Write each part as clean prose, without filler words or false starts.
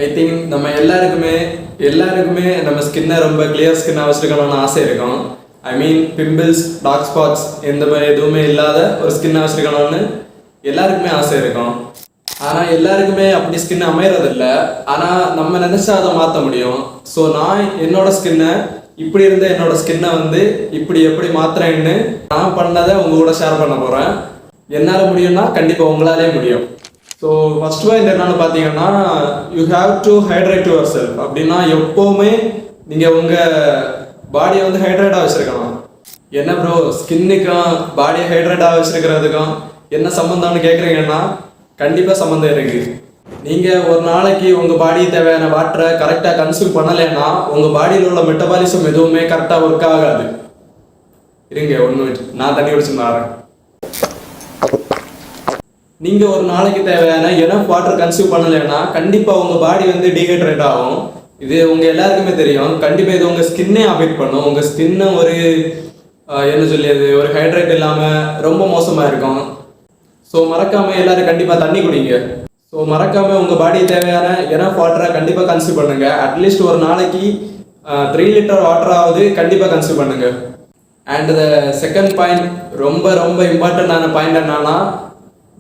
I think நம்ம எல்லாருக்குமே நம்ம ஸ்கின்னை ரொம்ப கிளியர் ஸ்கின்னாக வச்சுருக்கணும்னு ஆசை இருக்கும். ஐ மீன் பிம்பிள்ஸ், டார்க் ஸ்பாட்ஸ் எந்த மாதிரி எதுவுமே இல்லாத ஒரு ஸ்கின்னாக வச்சுருக்கணும்னு எல்லாருக்குமே ஆசை இருக்கும். ஆனால் எல்லாருக்குமே அப்படி ஸ்கின் அமையறதில்ல. ஆனால் நம்ம நினச்சா அதை மாற்ற முடியும். ஸோ நான் என்னோட ஸ்கின்னை இப்படி இருந்த என்னோட ஸ்கின்னை இப்படி எப்படி மாற்றுறேன்னு நான் பண்ணதை உங்க கூட ஷேர் பண்ண போகிறேன். என்னால் முடியும்னா கண்டிப்பாக உங்களாலே முடியும். ஸோ ஃபர்ஸ்ட் பாயிண்ட் என்னன்னு பார்த்தீங்கன்னா, you have to hydrate your self. அப்படின்னா எப்போவுமே நீங்கள் உங்கள் பாடியை ஹைட்ரேட்டாக வச்சுருக்கணும். என்ன ப்ரோ, ஸ்கின்னுக்கும் பாடியை ஹைட்ரேட்டாக வச்சுருக்கிறதுக்கும் என்ன சம்மந்தம்னு கேட்குறீங்கன்னா, கண்டிப்பாக சம்மந்தம் இருக்குது. நீங்கள் ஒரு நாளைக்கு உங்கள் பாடி தேவையான வாட்டரை கரெக்டாக கன்சியூம் பண்ணலைன்னா உங்கள் பாடியில் உள்ள மெட்டபாலிசம் எதுவுமே கரெக்டாக ஒர்க் ஆகாது. இருங்க 1 மினிட், நான் தண்ணி குடிச்சுன்னு வரேன். நீங்கள் ஒரு நாளைக்கு தேவையான எனஃப் வாட்டர் கன்சியூம் பண்ணலைன்னா கண்டிப்பாக உங்கள் பாடி டீஹைட்ரேட் ஆகும். இது உங்கள் எல்லாருக்குமே தெரியும். கண்டிப்பாக இது உங்கள் ஸ்கின்னே அஃபெக்ட் பண்ணும். உங்கள் ஸ்கின்னை ஒரு ஹைட்ரேட் இல்லாமல் ரொம்ப மோசமாக இருக்கும். ஸோ மறக்காமல் எல்லோரும் கண்டிப்பாக தண்ணி குடிங்க. ஸோ மறக்காமல் உங்கள் பாடி தேவையான எனஃப் வாட்டரை கண்டிப்பாக கன்சியூம் பண்ணுங்கள். அட்லீஸ்ட் ஒரு நாளைக்கு 3 லிட்டர் வாட்டராவது கண்டிப்பாக கன்சியூம் பண்ணுங்கள். அண்ட் த செகண்ட் பாயிண்ட், ரொம்ப ரொம்ப இம்பார்ட்டண்டான பாயிண்ட் என்னன்னா,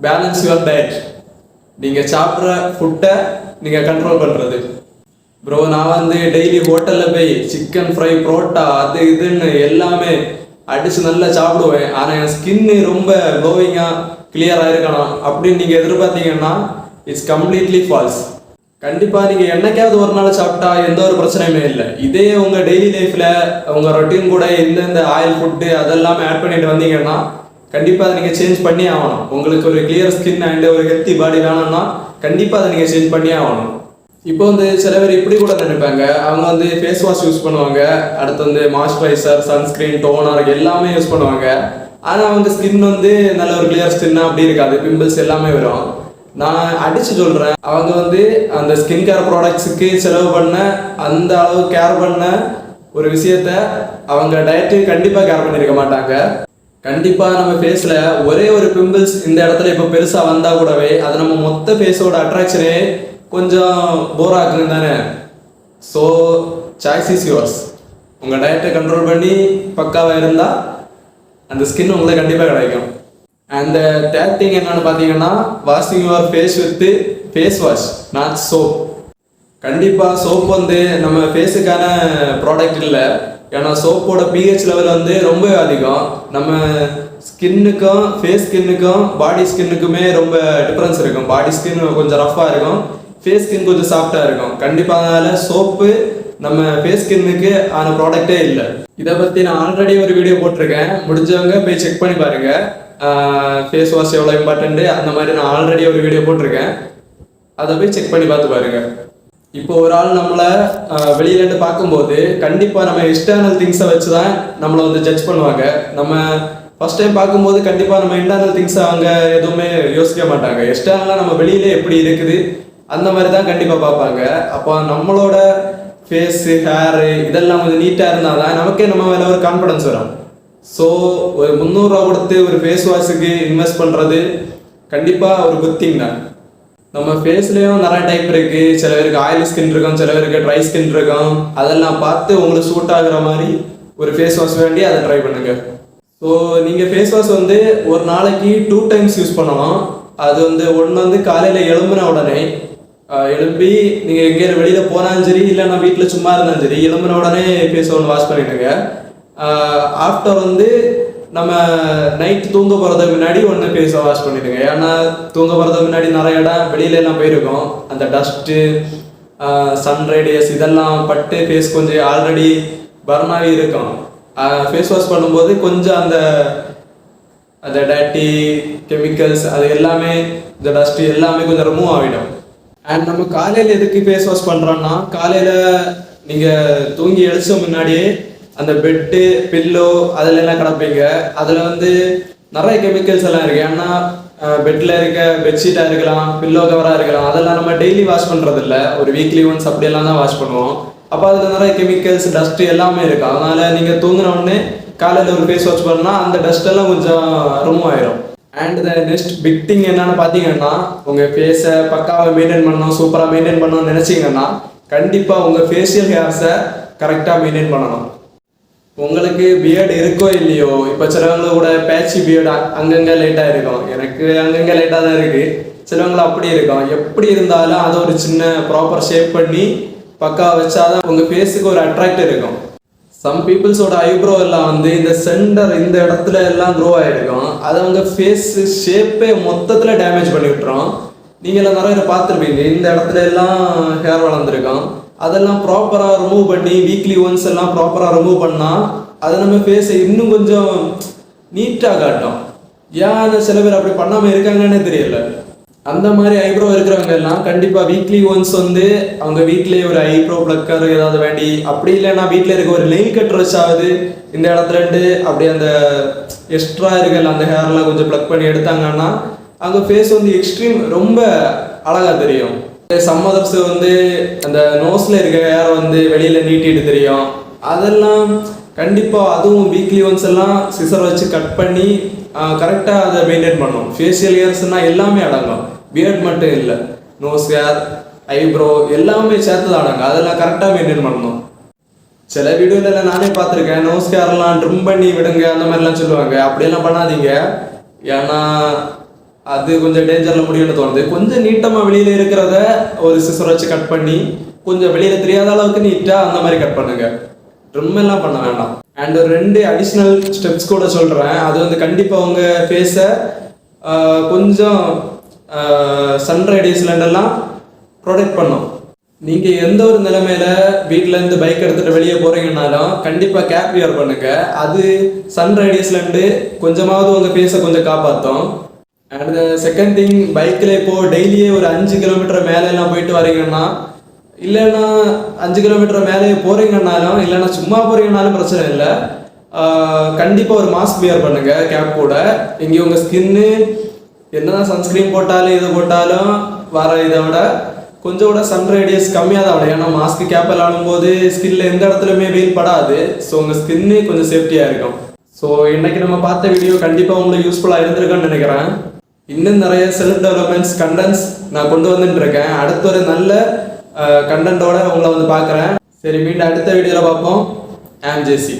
பேலன்ஸ் யுவர் டயட். நீங்கள் சாப்பிட்ற ஃபுட்டை நீங்கள் கண்ட்ரோல் பண்ணுறது. ப்ரோ, நான் டெய்லி ஹோட்டலில் போய் சிக்கன் ஃப்ரை, புரோட்டா, அது இதுன்னு எல்லாமே அடித்து நல்லா சாப்பிடுவேன். ஆனால் என் ஸ்கின்னு ரொம்ப க்ளோவிங்காக கிளியராக இருக்கணும் அப்படின்னு நீங்கள் எதிர்பார்த்தீங்கன்னா இட்ஸ் கம்ப்ளீட்லி ஃபால்ஸ். கண்டிப்பாக நீங்கள் என்னைக்காவது ஒரு நாள் சாப்பிட்டா எந்த ஒரு பிரச்சனையுமே இல்லை. இதே உங்கள் டெய்லி லைஃப்பில் உங்கள் ரொட்டீன் கூட எந்தெந்த ஆயில் ஃபுட்டு அதெல்லாமே ஆட் பண்ணிட்டு வந்தீங்கன்னா கண்டிப்பாக அதை நீங்கள் சேஞ்ச் பண்ணி ஆகணும். உங்களுக்கு ஒரு கிளியர் ஸ்கின் அண்ட் ஒரு ஹெல்த்தி பாடி வேணும்னா கண்டிப்பாக அதை நீங்கள் சேஞ்ச் பண்ணி ஆகணும். இப்போ சில பேர் இப்படி கூட நினைப்பாங்க, அவங்க ஃபேஸ் வாஷ் யூஸ் பண்ணுவாங்க, அடுத்து மாய்ஸ்சரைசர், சன்ஸ்கிரீன், டோனர் எல்லாமே யூஸ் பண்ணுவாங்க. ஆனால் அவங்க ஸ்கின் நல்ல ஒரு கிளியர் ஸ்கின்னாக அப்படி இருக்காது, பிம்பிள்ஸ் எல்லாமே வரும். நான் அடித்து சொல்கிறேன், அவங்க அந்த ஸ்கின் கேர் ப்ராடக்ட்ஸுக்கு செலவு பண்ண அந்த அளவு கேர் பண்ண ஒரு விஷயத்த அவங்க டயட்டு கண்டிப்பாக கேர் பண்ணியிருக்க மாட்டாங்க. கண்டிப்பாக நம்ம ஃபேஸில் ஒரே ஒரு பிம்பிள்ஸ் இந்த இடத்துல இப்போ பெருசாக வந்தால் கூடவே அது நம்ம மொத்த ஃபேஸோட அட்ராக்ஷனே கொஞ்சம் போர் ஆகுது தானே. So choice is yours. உங்கள் டயட்டை கண்ட்ரோல் பண்ணி பக்காவாக இருந்தால் அந்த ஸ்கின் உங்களுக்கு கண்டிப்பாக கிடைக்கும். அண்ட் தேர்ட் திங் என்னன்னு பார்த்தீங்கன்னா, washing your face with face wash, not soap. கண்டிப்பாக சோப் நம்ம ஃபேஸுக்கான ப்ராடக்ட் இல்லை. ஏன்னா சோப்போட பிஹெச் லெவல் ரொம்ப அதிகம். நம்ம ஸ்கின்னுக்கும் ஃபேஸ் ஸ்கின்னுக்கும் பாடி ஸ்கின்னுக்குமே ரொம்ப டிஃப்ரென்ஸ் இருக்கும். பாடி ஸ்கின் கொஞ்சம் ரஃப்பாக இருக்கும், ஃபேஸ் ஸ்கின் கொஞ்சம் சாஃப்டாக இருக்கும். கண்டிப்பாக அதனால சோப்பு நம்ம ஃபேஸ் ஸ்கின்னுக்கு ஆன ப்ராடக்டே இல்லை. இதை பற்றி நான் ஆல்ரெடி ஒரு வீடியோ போட்டிருக்கேன், முடிஞ்சவங்க போய் செக் பண்ணி பாருங்கள். ஃபேஸ் வாஷ் எவ்வளோ இம்பார்ட்டண்ட்டு அந்த மாதிரி நான் ஆல்ரெடி ஒரு வீடியோ போட்டிருக்கேன், அதை போய் செக் பண்ணி பார்த்து பாருங்கள். இப்போ ஒரு ஆள் நம்மளை வெளியிலேருந்து பார்க்கும்போது கண்டிப்பாக நம்ம எக்ஸ்டர்னல் திங்ஸை வச்சு தான் நம்மளை ஜட்ஜ் பண்ணுவாங்க. நம்ம ஃபர்ஸ்ட் டைம் பார்க்கும்போது கண்டிப்பாக நம்ம இன்டர்னல் திங்ஸை அவங்க எதுவுமே யோசிக்க மாட்டாங்க. எக்ஸ்டர்னலாக நம்ம வெளியிலே எப்படி இருக்குது அந்த மாதிரி தான் கண்டிப்பாக பார்ப்பாங்க. அப்போ நம்மளோட ஃபேஸு, ஹேரு இதெல்லாம் கொஞ்சம் நீட்டாக இருந்தால் தான் நமக்கே நம்ம மேலே ஒரு கான்ஃபிடன்ஸ் வரும். ஸோ ஒரு 300 ரூபா கொடுத்து ஒரு ஃபேஸ் வாஷுக்கு இன்வெஸ்ட் பண்ணுறது கண்டிப்பாக ஒரு குட் திங் தான். நம்ம ஃபேஸ்லேயும் நிறைய டைப் இருக்குது. சில பேருக்கு ஆயிலி ஸ்கின் இருக்கும், சில பேருக்கு ட்ரை ஸ்கின் இருக்கும். அதெல்லாம் பார்த்து உங்களுக்கு சூட் ஆகுற மாதிரி ஒரு ஃபேஸ் வாஷ் வேண்டி அதை ட்ரை பண்ணுங்கள். ஸோ நீங்கள் ஃபேஸ் வாஷ் ஒரு நாளைக்கு 2 டைம்ஸ் யூஸ் பண்ணணும். அது ஒன்று காலையில் எழும்புன உடனே எழும்பி நீங்கள் எங்கேயாவது வெளியில் போனாலும் சரி, இல்லைன்னா வீட்டில் சும்மா இருந்தாலும் சரி, எழும்புன உடனே ஃபேஸ் வாஷ் பண்ணிவிடுங்க. ஆஃப்டர் நம்ம நைட் தூங்க போகிறதுக்கு முன்னாடி ஒன்று ஃபேஸை வாஷ் பண்ணிவிடுங்க. ஏன்னா தூங்க போகிறதுக்கு முன்னாடி நிறைய இடம் வெளியிலலாம் போயிருக்கோம். அந்த டஸ்ட்டு, சன் ரேடியஸ் இதெல்லாம் பட்டு ஃபேஸ் கொஞ்சம் ஆல்ரெடி பர்னாகவே இருக்கும். ஃபேஸ் வாஷ் பண்ணும்போது கொஞ்சம் அந்த டேட்டி கெமிக்கல்ஸ் அது எல்லாமே, இந்த டஸ்ட்டு எல்லாமே கொஞ்சம் ரிமூவ் ஆகிடும். அண்ட் நம்ம காலையில் எதுக்கு ஃபேஸ் வாஷ் பண்ணுறோன்னா, காலையில் நீங்கள் தூங்கி எழுச்ச முன்னாடியே அந்த பெட்டு, பில்லோ அதிலெல்லாம் கிடப்பீங்க. அதில் நிறைய கெமிக்கல்ஸ் எல்லாம் இருக்குது. ஏன்னா பெட்டில் இருக்க பெட்ஷீட்டாக இருக்கலாம், பில்லோ கவராக இருக்கலாம், அதெல்லாம் நம்ம டெய்லி வாஷ் பண்ணுறதில்ல, ஒரு வீக்லி ஒன்ஸ் அப்படியெல்லாம் தான் வாஷ் பண்ணுவோம். அப்போ அதில் நிறைய கெமிக்கல்ஸ், டஸ்ட்டு எல்லாமே இருக்குது. அதனால் நீங்கள் தூங்கின உடனே காலையில் ஒரு ஃபேஸ் வாஷ் பண்ணால் அந்த டஸ்ட்டெல்லாம் கொஞ்சம் ரிமூவ் ஆயிடும். And the next big thing என்னன்னு பார்த்தீங்கன்னா, உங்கள் ஃபேஸை பக்காவை மெயின்டைன் பண்ணணும், சூப்பராக மெயின்டைன் பண்ணணும்னு நினச்சிங்கன்னா கண்டிப்பாக உங்கள் ஃபேஷியல் ஹேர்ஸை கரெக்டாக மெயின்டைன் பண்ணணும். உங்களுக்கு பியர்டு இருக்கோ இல்லையோ, இப்போ சிலவங்க கூட பேட்சி பியர்டு அங்கங்கே லைட்டாக இருக்கும். எனக்கு அங்கங்கே லைட்டாக தான் இருக்குது. சிலவங்களை அப்படி இருக்கும். எப்படி இருந்தாலும் அதை ஒரு சின்ன ப்ராப்பர் ஷேப் பண்ணி பக்கா வச்சாதான் உங்கள் ஃபேஸுக்கு ஒரு அட்ராக்ட் இருக்கும். சம் பீப்புள்ஸோட ஐப்ரோ எல்லாம் இந்த சென்டர் இந்த இடத்துல எல்லாம் க்ரோ ஆகிருக்கும். அதை அவங்க ஃபேஸ் ஷேப்பே மொத்தத்தில் டேமேஜ் பண்ணி விட்டுரும். நீங்களாம் நிறைய பேர் பார்த்துருப்பீங்க, இந்த இடத்துல எல்லாம் ஹேர் வளர்ந்துருக்கும். அதெல்லாம் ப்ராப்பராக ரிமூவ் பண்ணி வீக்லி ஒன்ஸ் எல்லாம் ப்ராப்பராக ரிமூவ் பண்ணால் அதை நம்ம ஃபேஸை இன்னும் கொஞ்சம் நீட்டாக காட்டும். ஏன் சில பேர் அப்படி பண்ணாமல் இருக்காங்கன்னே தெரியல. அந்த மாதிரி ஐப்ரோ இருக்கிறவங்க எல்லாம் கண்டிப்பாக வீக்லி ஒன்ஸ் அவங்க வீட்டிலேயே ஒரு ஐப்ரோ ப்ளக்கர் ஏதாவது வேண்டி, அப்படி இல்லைன்னா வீட்டில் இருக்க ஒரு நெயில் கட்டர் வச்சாவது இந்த இடத்துலட்டு அப்படி அந்த எக்ஸ்ட்ரா இருக்கல அந்த ஹேர்லாம் கொஞ்சம் ப்ளக் பண்ணி எடுத்தாங்கன்னா அவங்க ஃபேஸ் எக்ஸ்ட்ரீம் ரொம்ப அழகாக தெரியும். சம் அதர்ஸ் அந்த நோஸில் இருக்க ஹேர் வெளியில் நீட்டிட்டு தெரியும். அதெல்லாம் கண்டிப்பாக அதுவும் வீக்லி ஒன்ஸ் எல்லாம் சிசர் வச்சு கட் பண்ணி கரெக்டாக அதை மெயின்டைன் பண்ணணும். ஃபேஷியல் ஹேர்ஸ்னால் எல்லாமே அடங்கும், பியர்ட் மட்டும் இல்லை. நோஸ் ஹேர், ஐப்ரோ எல்லாமே சேர்த்து தான் அடங்கும். அதெல்லாம் கரெக்டாக மெயின்டைன் பண்ணணும். சில வீடியோவில் நானே பார்த்துருக்கேன், நோஸ் ஹேர்லாம் ட்ரிம் பண்ணி விடுங்க அந்த மாதிரிலாம் சொல்லுவாங்க. அப்படியெல்லாம் பண்ணாதீங்க. ஏன்னா அது கொஞ்சம் டேஞ்சரில் முடியும்னு தோணுது. கொஞ்சம் நீட்டமாக வெளியில் இருக்கிறத ஒரு சிசர் வச்சு கட் பண்ணி கொஞ்சம் வெளியில் தெரியாத அளவுக்கு நீட்டாக அந்த மாதிரி கட் பண்ணுங்க. ட்ரிம் எல்லாம் பண்ண வேண்டாம். அண்ட் ஒரு 2 அடிஷ்னல் ஸ்டெப்ஸ் கூட சொல்கிறேன். அது கண்டிப்பாக உங்கள் ஃபேஸை கொஞ்சம் சன் ரேடியஸ்லேருந்தெல்லாம் ப்ரொடெக்ட் பண்ணும். நீங்கள் எந்த ஒரு நிலைமையில வீட்டிலேருந்து பைக் எடுத்துகிட்டு வெளியே போகிறீங்கன்னாலும் கண்டிப்பாக கேப் வியர் பண்ணுங்கள். அது சன் ரேடியஸ்லேருந்து கொஞ்சமாவது உங்கள் ஃபேஸை கொஞ்சம் காப்பாற்றும். அண்ட் செகண்ட் திங், பைக்கில் இப்போது டெய்லியே ஒரு 5 கிலோமீட்டர் மேலெல்லாம் போயிட்டு வரீங்கன்னா, இல்லைன்னா 5 கிலோமீட்டர் மேலே போகிறீங்கன்னாலும், இல்லைன்னா சும்மா போகிறீங்கனாலும் பிரச்சனை இல்லை. கண்டிப்பாக ஒரு மாஸ்க் வியர் பண்ணுங்கள் கேப் கூட. இங்கே உங்கள் ஸ்கின்னு என்னதான் சன்ஸ்க்ரீன் போட்டாலும் இது போட்டாலும் வர இதை விட கொஞ்சம் கூட சன் ரேடியஸ் கம்மியாக தான் விடும். ஏன்னா மாஸ்க் கேப் எல்லாம் போது ஸ்கின்ல எந்த இடத்துலையுமே வெயில் படாது. ஸோ உங்கள் ஸ்கின்னு கொஞ்சம் சேஃப்டியாக இருக்கும். ஸோ இன்னைக்கு நம்ம பார்த்த வீடியோ கண்டிப்பாக உங்களுக்கு யூஸ்ஃபுல்லாக இருந்திருக்குன்னு நினைக்கிறேன். இன்னும் நிறைய செல்ஃப் டெவலப்மெண்ட்ஸ் கண்டென்ட்ஸ் நான் கொண்டு வந்துட்டு இருக்கேன். அடுத்த ஒரு நல்ல கண்டென்ட்டோட உங்களை பார்க்குறேன். சரி, மீண்டும் அடுத்த வீடியோவில் பார்ப்போம். ஐ ஆம் ஜேசி.